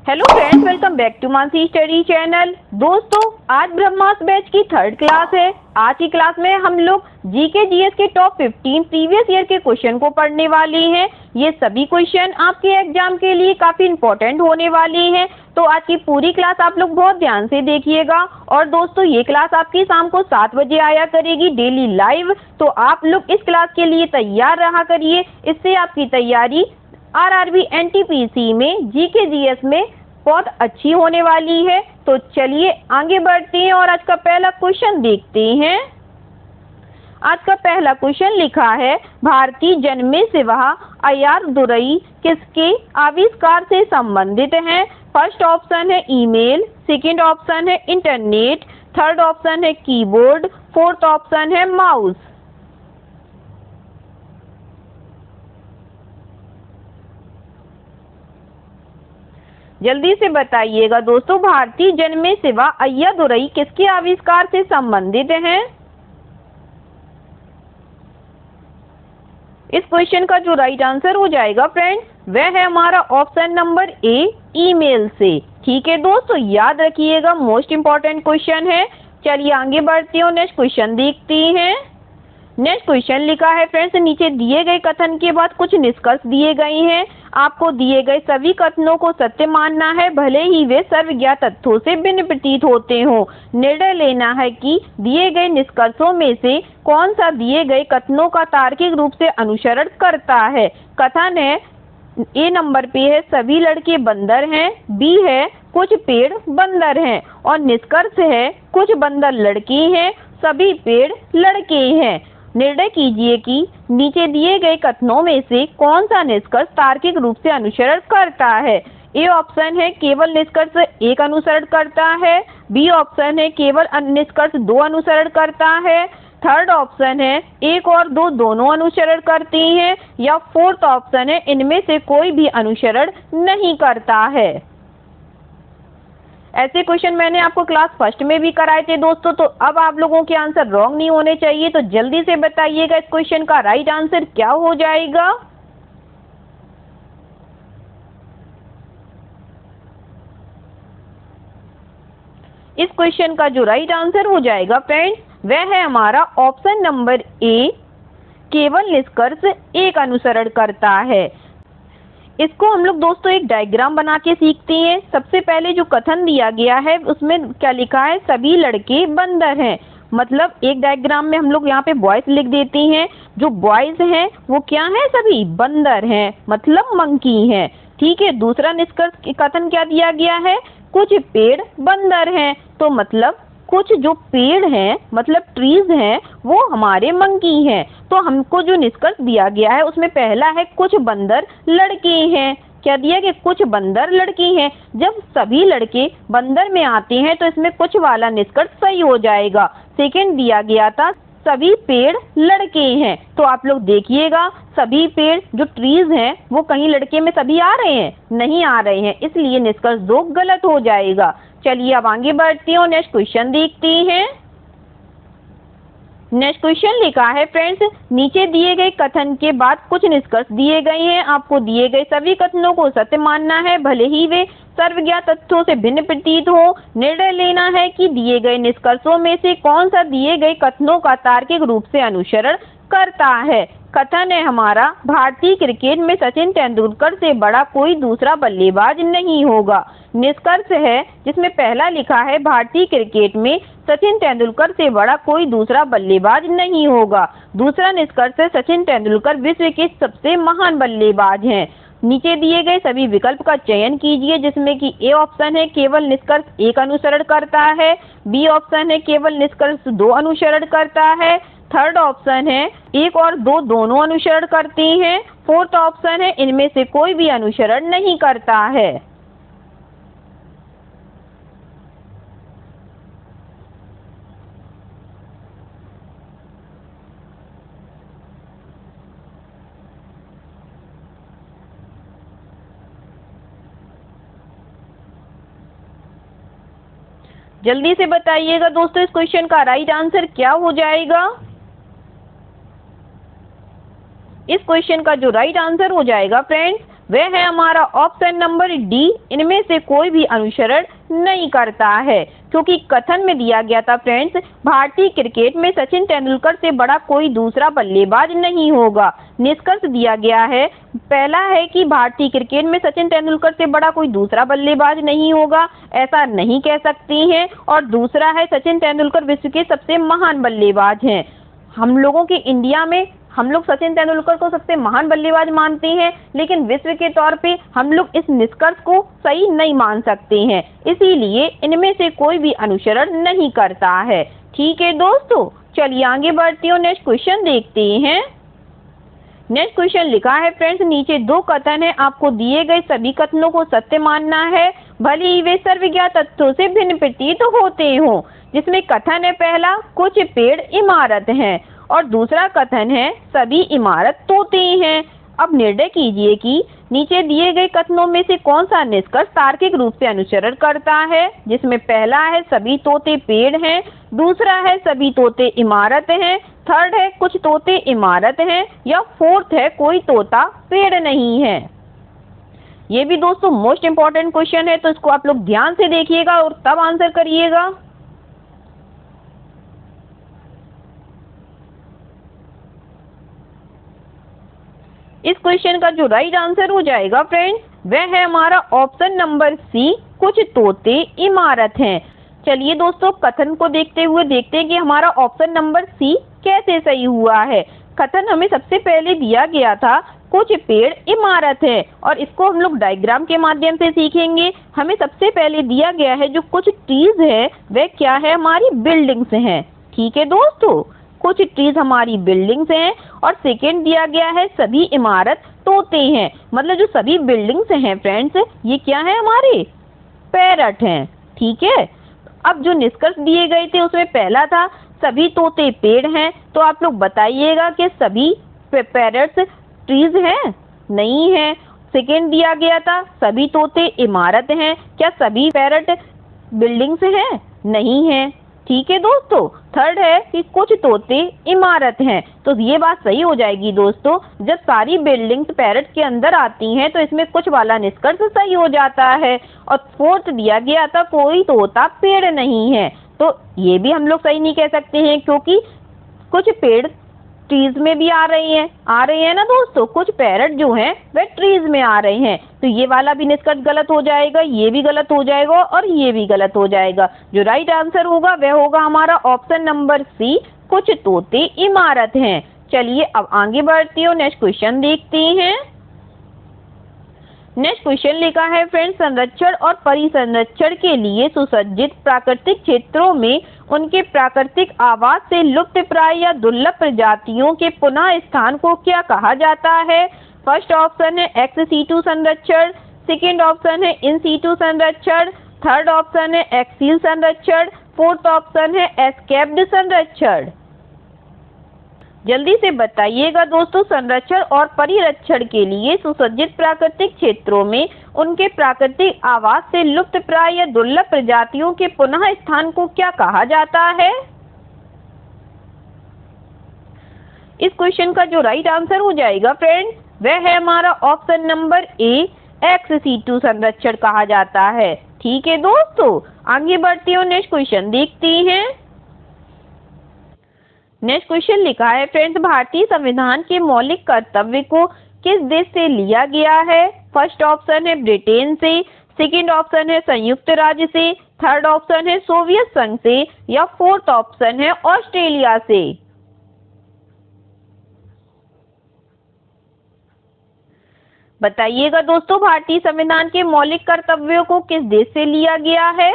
Hello friends, welcome back to Mansi study channel. दोस्तों, आज Brahma's batch की 3rd क्लास है। आज की क्लास में हम लोग जीके जीएस के टॉप 15 प्रीवियस ईयर के क्वेश्चन को पढ़ने वाले हैं। ये सभी क्वेश्चन आपके एग्जाम के लिए काफी इंपॉर्टेंट होने वाले हैं, तो आज की पूरी क्लास आप लोग बहुत ध्यान से देखिएगा। और दोस्तों, ये क्लास आपकी शाम को 7 बजे आया करेगी डेली लाइव, तो आप लोग इस क्लास के लिए तैयार रहा करिए। इससे आपकी तैयारी आरआरबी एनटीपीसी में जीके जीएस में बहुत अच्छी होने वाली है। तो चलिए आगे बढ़ते हैं और आज का पहला क्वेश्चन देखते हैं। आज का पहला क्वेश्चन लिखा है, भारतीय जन्मे सिवा अय्यादुरई किसके आविष्कार से संबंधित है? फर्स्ट ऑप्शन है ईमेल, सेकंड ऑप्शन है इंटरनेट, थर्ड ऑप्शन है कीबोर्ड, फोर्थ ऑप्शन है माउस। जल्दी से बताइएगा दोस्तों, भारतीय जन्मे सिवा अय्यादुरई किसके आविष्कार से संबंधित हैं? इस क्वेश्चन का जो राइट आंसर हो जाएगा फ्रेंड्स, वह है हमारा ऑप्शन नंबर ए, ईमेल से। ठीक है दोस्तों, याद रखिएगा, मोस्ट इंपॉर्टेंट क्वेश्चन है। चलिए आगे बढ़ते हो, नेक्स्ट क्वेश्चन देखते हैं। नेक्स्ट क्वेश्चन लिखा है फ्रेंड्स, नीचे दिए गए कथन के बाद कुछ निष्कर्ष दिए गए हैं। आपको दिए गए सभी कथनों को सत्य मानना है, भले ही वे सर्वज्ञात तथ्यों से भिन्न प्रतीत होते हों। निर्णय लेना है कि दिए गए निष्कर्षों में से कौन सा दिए गए कथनों का तार्किक रूप से अनुसरण करता है। कथन है, ए नंबर पे है सभी लड़के बंदर हैं, बी है कुछ पेड़ बंदर हैं, और निष्कर्ष है कुछ बंदर लड़के हैं, सभी पेड़ लड़के हैं। निर्णय कीजिए कि नीचे दिए गए कथनों में से कौन सा निष्कर्ष तार्किक रूप से अनुसरण करता है। ए ऑप्शन है केवल निष्कर्ष एक अनुसरण करता है, बी ऑप्शन है केवल निष्कर्ष 2 अनुसरण करता है, थर्ड ऑप्शन है 1 और 2 दोनों अनुसरण करते हैं, या फोर्थ ऑप्शन है इनमें से कोई भी अनुसरण नहीं करता है। ऐसे क्वेश्चन मैंने आपको क्लास फर्स्ट में भी कराए थे दोस्तों, तो अब आप लोगों के आंसर रॉन्ग नहीं होने चाहिए। तो जल्दी से बताइएगा इस क्वेश्चन का राइट आंसर क्या हो जाएगा। इस क्वेश्चन का जो राइट आंसर हो जाएगा फ्रेंड्स, वह है हमारा ऑप्शन नंबर ए, केवल निष्कर्ष एक अनुसरण करता है। इसको हम लोग दोस्तों एक डायग्राम बना के सीखते हैं। सबसे पहले जो कथन दिया गया है उसमें क्या लिखा है, सभी लड़के बंदर हैं। मतलब एक डायग्राम में हम लोग यहाँ पे बॉयज लिख देते हैं। जो बॉयज हैं वो क्या है, सभी बंदर हैं, मतलब मंकी हैं। ठीक है, दूसरा निष्कर्ष कथन क्या दिया गया है, कुछ पेड़ बंदर हैं, तो मतलब कुछ जो पेड़ हैं मतलब ट्रीज हैं वो हमारे मंकी हैं। तो हमको जो निष्कर्ष दिया गया है उसमें पहला है कुछ बंदर लड़के हैं। क्या दिया कि कुछ बंदर लड़के हैं। जब सभी लड़के बंदर में आते हैं तो इसमें कुछ वाला निष्कर्ष सही हो जाएगा। सेकंड दिया गया था सभी पेड़ लड़के हैं, तो आप लोग देखिएगा सभी पेड़ जो ट्रीज हैं वो कहीं लड़के में सभी आ रहे हैं, नहीं आ रहे हैं, इसलिए निष्कर्ष 2 गलत हो जाएगा। चलिए अब आगे बढ़ते हैं, नेक्स्ट क्वेश्चन देखते हैं। नेक्स्ट क्वेश्चन लिखा है फ्रेंड्स, नीचे दिए गए कथन के बाद कुछ निष्कर्ष दिए गए हैं। आपको दिए गए सभी कथनों को सत्य मानना है, भले ही वे सर्वज्ञात तथ्यों से भिन्न प्रतीत हो। निर्णय लेना है कि दिए गए निष्कर्षों में से कौन सा दिए गए कथनों का तार्किक रूप से अनुसरण करता है। कथन है हमारा, भारतीय क्रिकेट में सचिन तेंदुलकर से बड़ा कोई दूसरा बल्लेबाज नहीं होगा। निष्कर्ष है जिसमें पहला लिखा है भारतीय क्रिकेट में सचिन तेंदुलकर से बड़ा कोई दूसरा बल्लेबाज नहीं होगा। दूसरा निष्कर्ष है सचिन तेंदुलकर विश्व के सबसे महान बल्लेबाज हैं। नीचे दिए गए सभी विकल्प का चयन कीजिए, जिसमें कि ए ऑप्शन है केवल निष्कर्ष 1 अनुसरण करता है, बी ऑप्शन है केवल निष्कर्ष 2 अनुसरण करता है, थर्ड ऑप्शन है 1 और 2 दोनों अनुसरण करते हैं, फोर्थ ऑप्शन है इनमें से कोई भी अनुसरण नहीं करता है। जल्दी से बताइएगा दोस्तों इस क्वेश्चन का राइट आंसर क्या हो जाएगा। इस क्वेश्चन का जो राइट आंसर हो जाएगा फ्रेंड्स, वह है हमारा ऑप्शन नंबर डी, इनमें से कोई भी अनुसरण नहीं करता है। क्योंकि कथन में दिया गया था फ्रेंड्स, भारतीय क्रिकेट में सचिन तेंदुलकर से बड़ा कोई दूसरा बल्लेबाज नहीं होगा। निष्कर्ष दिया गया है, पहला है कि भारतीय क्रिकेट में सचिन तेंदुलकर से बड़ा कोई दूसरा बल्लेबाज नहीं होगा, ऐसा नहीं कह सकती हैं। और दूसरा है, सचिन तेंदुलकर विश्व के सबसे महान बल्लेबाज हैं। हम लोगों के इंडिया में हम लोग सचिन तेंदुलकर को सबसे महान बल्लेबाज मानते हैं, लेकिन विश्व के तौर पे हम लोग इस निष्कर्ष को सही नहीं मान सकते हैं। इसीलिए इनमें से कोई भी अनुसरण नहीं करता है। ठीक है दोस्तों, चलिए आगे बढ़ते हैं, नेक्स्ट क्वेश्चन देखते हैं। नेक्स्ट क्वेश्चन लिखा है फ्रेंड्स, नीचे दो कथन है, आपको दिए गए सभी कथनों को सत्य मानना है, भले ही वे सर्वज्ञात तथ्यों से भिन्न प्रतीत होते हों। जिसमें कथन है पहला, कुछ पेड़ इमारत हैं, और दूसरा कथन है सभी इमारत तोते हैं। अब निर्णय कीजिए कि नीचे दिए गए कथनों में से कौन सा निष्कर्ष तार्किक रूप से अनुसरण करता है। जिसमें पहला है सभी तोते पेड़ हैं, दूसरा है सभी तोते इमारत हैं, थर्ड है कुछ तोते इमारत हैं, या फोर्थ है कोई तोता पेड़ नहीं है। ये भी दोस्तों मोस्ट इंपॉर्टेंट क्वेश्चन है, तो इसको आप लोग ध्यान से देखिएगा और तब आंसर करिएगा। इस क्वेश्चन का जो राइट आंसर हो जाएगा फ्रेंड्स, वह है हमारा ऑप्शन नंबर सी, कुछ तोते इमारत हैं। चलिए दोस्तों, कथन को देखते हुए देखते हैं कि हमारा ऑप्शन नंबर सी कैसे सही हुआ है। कथन हमें सबसे पहले दिया गया था कुछ पेड़ इमारत है, और इसको हम लोग डायग्राम के माध्यम से सीखेंगे। हमें सबसे पहले दिया गया है जो कुछ ट्रीज है वह क्या है, हमारी बिल्डिंग्स हैं। ठीक है दोस्तों, कुछ ट्रीज हमारी बिल्डिंग्स हैं, और सेकेंड दिया गया है सभी इमारत तोते हैं। मतलब जो सभी बिल्डिंग्स हैं फ्रेंड्स, ये क्या है, हमारे पैरट हैं। ठीक है, अब जो निष्कर्ष दिए गए थे उसमें पहला था सभी तोते पेड़ हैं, तो आप लोग बताइएगा कि सभी पैरट्स ट्रीज हैं, नहीं है। सेकेंड दिया गया था सभी तोते इमारत हैं, क्या सभी पैरट बिल्डिंग्स हैं, नहीं है। ठीक है दोस्तों, थर्ड है कि कुछ तोते इमारत हैं, तो ये बात सही हो जाएगी दोस्तों। जब सारी बिल्डिंग्स पैरट के अंदर आती हैं तो इसमें कुछ वाला निष्कर्ष सही हो जाता है। और फोर्थ दिया गया था कोई तोता पेड़ नहीं है, तो ये भी हम लोग सही नहीं कह सकते हैं, क्योंकि कुछ पेड़ ट्रीज में भी आ रहे हैं ना दोस्तों, कुछ पैरट जो हैं वह ट्रीज में आ रहे हैं, तो ये वाला भी निष्कर्ष गलत हो जाएगा, ये भी गलत हो जाएगा और ये भी गलत हो जाएगा। जो राइट आंसर होगा वह होगा हमारा ऑप्शन नंबर सी, कुछ तोते इमारत हैं। चलिए अब आगे बढ़ते हैं, नेक्स्ट क्वेश्चन देखते हैं। नेक्स्ट क्वेश्चन लिखा है फ्रेंड्स, संरक्षण और परिसंरक्षण के लिए सुसज्जित प्राकृतिक क्षेत्रों में उनके प्राकृतिक आवास से लुप्तप्राय या दुर्लभ प्रजातियों के पुनः स्थान को क्या कहा जाता है। फर्स्ट ऑप्शन है एक्स सीटू संरक्षण, सेकेंड ऑप्शन है इन सीटू संरक्षण, थर्ड ऑप्शन है एक्सील संरक्षण, फोर्थ ऑप्शन है एस्केप्ड संरक्षण। जल्दी से बताइएगा दोस्तों, संरक्षण और परिरक्षण के लिए सुसज्जित प्राकृतिक क्षेत्रों में उनके प्राकृतिक आवास से लुप्तप्राय या दुर्लभ प्रजातियों के पुनः स्थान को क्या कहा जाता है। इस क्वेश्चन का जो राइट आंसर हो जाएगा फ्रेंड्स, वह है हमारा option number A, ex situ संरक्षण कहा जाता है। ठीक है दोस्तों, आगे बढ़ते हैं, नेक्स्ट क्वेश्चन देखते हैं। नेक्स्ट क्वेश्चन लिखा है फ्रेंड्स, भारतीय संविधान के मौलिक कर्तव्य को किस देश से लिया गया है। फर्स्ट ऑप्शन है ब्रिटेन से, सेकेंड ऑप्शन है संयुक्त राज्य से, थर्ड ऑप्शन है सोवियत संघ से, या फोर्थ ऑप्शन है ऑस्ट्रेलिया से। बताइएगा दोस्तों, भारतीय संविधान के मौलिक कर्तव्यों को किस देश से लिया गया है।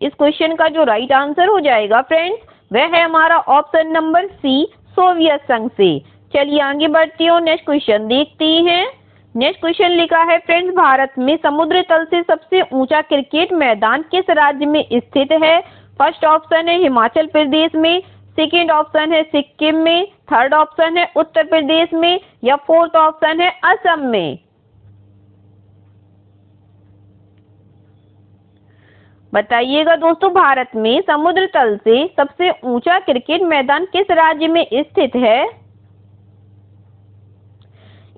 इस क्वेश्चन का जो राइट आंसर हो जाएगा फ्रेंड्स, वह है हमारा ऑप्शन नंबर सी, सोवियत संघ से। चलिए आगे बढ़ती हूँ, नेक्स्ट क्वेश्चन देखते हैं। नेक्स्ट क्वेश्चन लिखा है फ्रेंड्स, भारत में समुद्र तल से सबसे ऊंचा क्रिकेट मैदान किस राज्य में स्थित है। फर्स्ट ऑप्शन है हिमाचल प्रदेश में, सेकेंड ऑप्शन है सिक्किम में, थर्ड ऑप्शन है उत्तर प्रदेश में, या फोर्थ ऑप्शन है असम में। बताइएगा दोस्तों, भारत में समुद्र तल से सबसे ऊंचा क्रिकेट मैदान किस राज्य में स्थित है।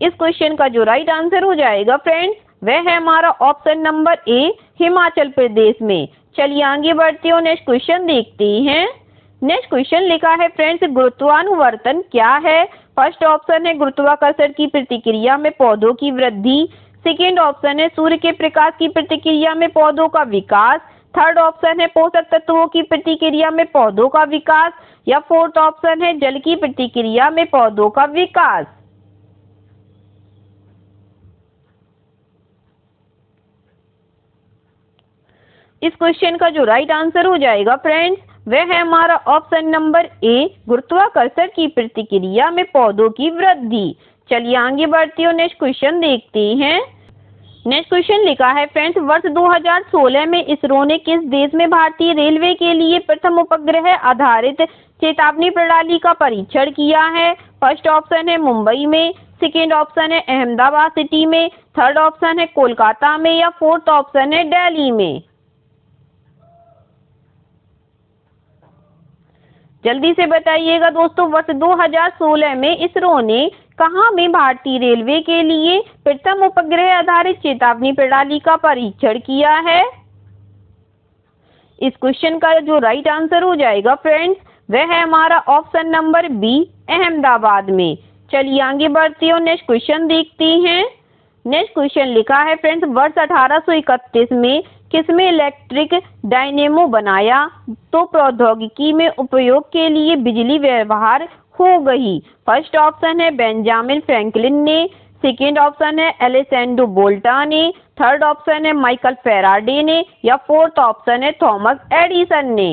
इस क्वेश्चन का जो राइट आंसर हो जाएगा फ्रेंड्स वह है हमारा ऑप्शन नंबर ए हिमाचल प्रदेश में। चलिए आगे बढ़ते हो, नेक्स्ट क्वेश्चन देखते हैं। नेक्स्ट क्वेश्चन लिखा है फ्रेंड्स गुरुत्वानुवर्तन क्या है। फर्स्ट ऑप्शन है गुरुत्वाकर्षण की प्रतिक्रिया में पौधों की वृद्धि। सेकेंड ऑप्शन है सूर्य के प्रकाश की प्रतिक्रिया में पौधों का विकास। थर्ड ऑप्शन है पोषक तत्वों की प्रतिक्रिया में पौधों का विकास। या फोर्थ ऑप्शन है जल की प्रतिक्रिया में पौधों का विकास। इस क्वेश्चन का जो राइट आंसर हो जाएगा फ्रेंड्स वह है हमारा ऑप्शन नंबर ए गुरुत्वाकर्षण की प्रतिक्रिया में पौधों की वृद्धि। चलिए आगे बढ़ते हो, नेक्स्ट क्वेश्चन देखते हैं। नेक्स्ट क्वेश्चन लिखा है फ्रेंड्स वर्ष 2016 में इसरो ने किस देश में भारतीय रेलवे के लिए प्रथम उपग्रह आधारित चेतावनी प्रणाली का परीक्षण किया है। फर्स्ट ऑप्शन है मुंबई में। सेकेंड ऑप्शन है अहमदाबाद सिटी में। थर्ड ऑप्शन है कोलकाता में। या फोर्थ ऑप्शन है दिल्ली में। जल्दी से बताइएगा दोस्तों, वर्ष 2016 में इसरो ने कहां में भारतीय रेलवे के लिए प्रथम उपग्रह आधारित चेतावनी प्रणाली का परीक्षण किया है। इस क्वेश्चन का जो राइट आंसर हो जाएगा फ्रेंड्स वह है हमारा ऑप्शन नंबर बी अहमदाबाद में। चलिए आगे बढ़ते हो, नेक्स्ट क्वेश्चन देखते हैं। नेक्स्ट क्वेश्चन लिखा है फ्रेंड्स वर्ष 1831 में किसमें इलेक्ट्रिक डायनेमो बनाया तो प्रौद्योगिकी में उपयोग के लिए बिजली व्यवहार हो गई। फर्स्ट ऑप्शन है बेंजामिन फ्रैंकलिन ने। सेकेंड ऑप्शन है एलेसेंड्रो वोल्टा ने। थर्ड ऑप्शन है माइकल फैराडे ने। या फोर्थ ऑप्शन है थॉमस एडिसन ने।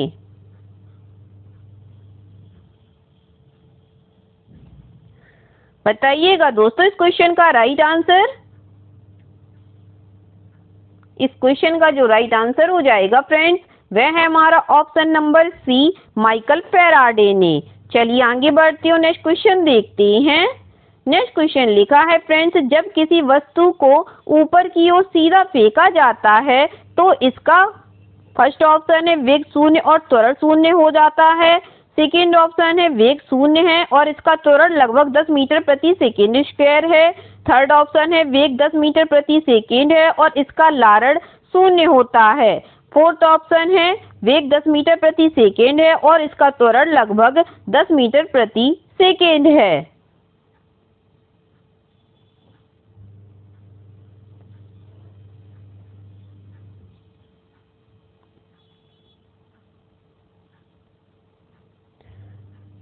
बताइएगा दोस्तों इस क्वेश्चन का राइट आंसर। इस क्वेश्चन का जो राइट आंसर हो जाएगा फ्रेंड्स वह है हमारा option number C Michael Faraday ने। चलिए आगे बढ़ते हो, नेक्स्ट क्वेश्चन देखते हैं। नेक्स्ट क्वेश्चन लिखा है फ्रेंड्स जब किसी वस्तु को ऊपर की ओर सीधा फेंका जाता है तो इसका फर्स्ट ऑप्शन है वेग शून्य और त्वरण शून्य हो जाता है। सेकेंड ऑप्शन है वेग शून्य है और इसका त्वरण लगभग 10 मीटर प्रति सेकेंड स्क्वायर है। थर्ड ऑप्शन है वेग 10 मीटर प्रति सेकेंड है और इसका लारण शून्य होता है। फोर्थ ऑप्शन है वेग 10 मीटर प्रति सेकेंड है और इसका त्वरण लगभग 10 मीटर प्रति सेकेंड है।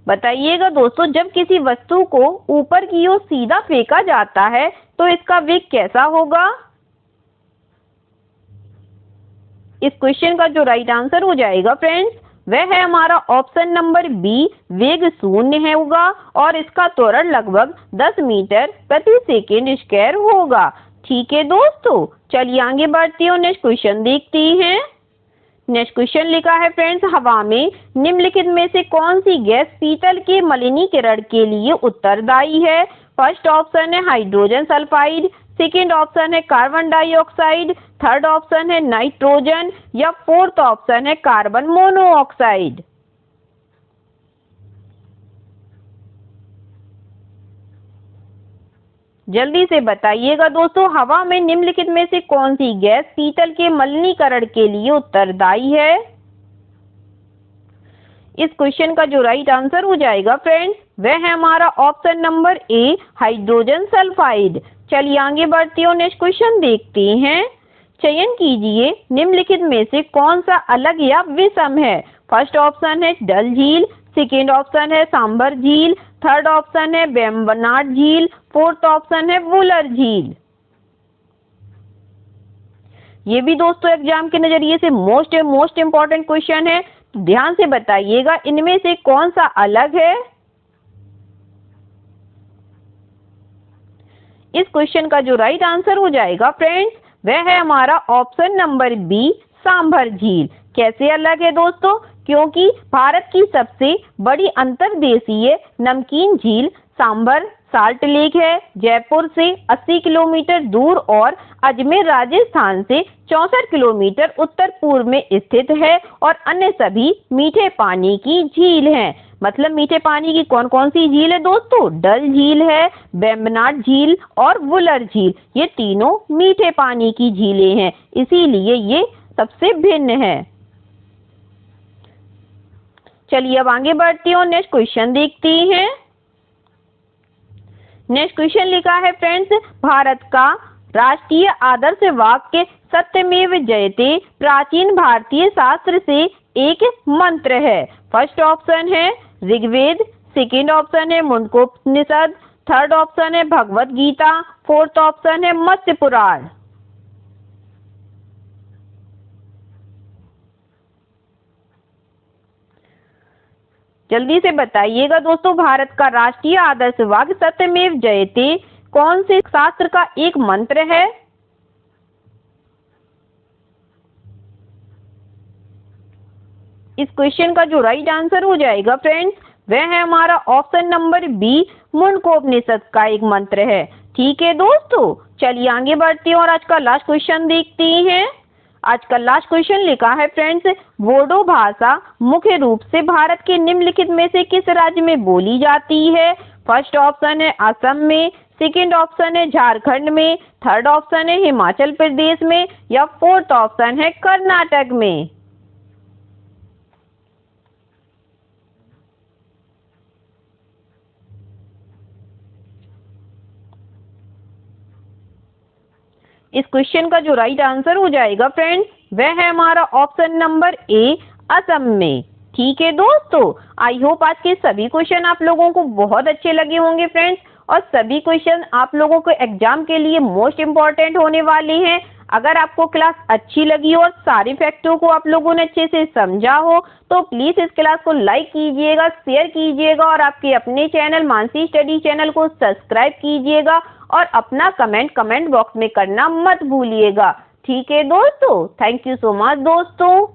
बताइएगा दोस्तों जब किसी वस्तु को ऊपर की ओर सीधा फेंका जाता है तो इसका वेग कैसा होगा। इस क्वेश्चन का जो राइट आंसर हो जाएगा फ्रेंड्स वह है हमारा ऑप्शन नंबर बी वेग शून्य है होगा और इसका त्वरण लगभग 10 मीटर प्रति सेकेंड स्क्वायर होगा। ठीक है दोस्तों, चलिए आगे बढ़ते हो, नेक्स्ट क्वेश्चन देखते हैं। नेक्स्ट क्वेश्चन लिखा है फ्रेंड्स हवा में निम्नलिखित में से कौन सी गैस पीतल के मलिनीकरण के लिए उत्तरदायी है। फर्स्ट ऑप्शन है हाइड्रोजन सल्फाइड। सेकेंड ऑप्शन है कार्बन डाइऑक्साइड। थर्ड ऑप्शन है नाइट्रोजन। या फोर्थ ऑप्शन है कार्बन मोनोऑक्साइड। जल्दी से बताइएगा दोस्तों हवा में निम्नलिखित में से कौन सी गैस पीतल के मलिनीकरण के लिए उत्तरदायी है। इस क्वेश्चन का जो राइट आंसर हो जाएगा फ्रेंड्स वह है हमारा ऑप्शन नंबर ए हाइड्रोजन सल्फाइड। चलिए आगे बढ़ते हो, नेक्स्ट क्वेश्चन देखते हैं। चयन कीजिए निम्नलिखित में से कौन सा अलग या विषम है। फर्स्ट ऑप्शन है डल झील। सेकेंड ऑप्शन है सांबर झील। थर्ड ऑप्शन है वेम्बनाड झील। फोर्थ ऑप्शन है वुलर झील। ये भी दोस्तों एग्जाम के नजरिए से मोस्ट इंपॉर्टेंट क्वेश्चन है, तो ध्यान से बताइएगा इनमें से कौन सा अलग है। इस क्वेश्चन का जो राइट आंसर हो जाएगा फ्रेंड्स वह है हमारा ऑप्शन नंबर बी सांभर झील। कैसे अलग है दोस्तों, क्योंकि भारत की सबसे बड़ी अंतर्देशीय नमकीन झील सांभर साल्ट लेक है, जयपुर से 80 किलोमीटर दूर और अजमेर राजस्थान से 64 किलोमीटर उत्तर पूर्व में स्थित है और अन्य सभी मीठे पानी की झील हैं। मतलब मीठे पानी की कौन कौन सी झील है दोस्तों? डल झील है, वेम्बनाड झील और वुलर झील। ये तीनों मीठे पानी की झीलें हैं, इसीलिए ये सबसे भिन्न है। चलिए अब आगे बढ़ती हूँ, नेक्स्ट क्वेश्चन देखते हैं। नेक्स्ट क्वेश्चन लिखा है फ्रेंड्स, भारत का राष्ट्रीय आदर्श वाक्य सत्यमेव जयते प्राचीन भारतीय शास्त्र से एक मंत्र है। फर्स्ट ऑप्शन है ऋग्वेद, सेकेंड ऑप्शन है मुंडकोपनिषद, थर्ड ऑप्शन है भगवत गीता, फोर्थ ऑप्शन है मत्स्य पुराण। जल्दी से बताइएगा दोस्तों, भारत का राष्ट्रीय आदर्श वाक्य सत्यमेव जयते कौन से शास्त्र का एक मंत्र है? इस क्वेश्चन का जो राइट आंसर हो जाएगा फ्रेंड्स, वह है हमारा ऑप्शन नंबर बी, मुंडकोपनिषद का एक मंत्र है। ठीक है दोस्तों, चलिए आगे बढ़ते हैं और आज का लास्ट क्वेश्चन देखते हैं। आज का लास्ट क्वेश्चन लिखा है फ्रेंड्स, बोडो भाषा मुख्य रूप से भारत के निम्नलिखित में से किस राज्य में बोली जाती है? फर्स्ट ऑप्शन है असम में, सेकेंड ऑप्शन है झारखंड में, थर्ड ऑप्शन है हिमाचल प्रदेश में या फोर्थ ऑप्शन है कर्नाटक में। इस क्वेश्चन का जो राइट आंसर हो जाएगा फ्रेंड्स, वह है हमारा ऑप्शन नंबर ए, असम में। ठीक है दोस्तों, आई होप आज के सभी क्वेश्चन आप लोगों को बहुत अच्छे लगे होंगे फ्रेंड्स, और सभी क्वेश्चन आप लोगों को एग्जाम के लिए मोस्ट इम्पॉर्टेंट होने वाले हैं। अगर आपको क्लास अच्छी लगी और सारे फैक्टों को आप लोगों ने अच्छे से समझा हो तो प्लीज इस क्लास को लाइक कीजिएगा, शेयर कीजिएगा और आपके अपने चैनल मानसी स्टडी चैनल को सब्सक्राइब कीजिएगा और अपना कमेंट बॉक्स में करना मत भूलिएगा। ठीक है दोस्तों, थैंक यू सो मच दोस्तों।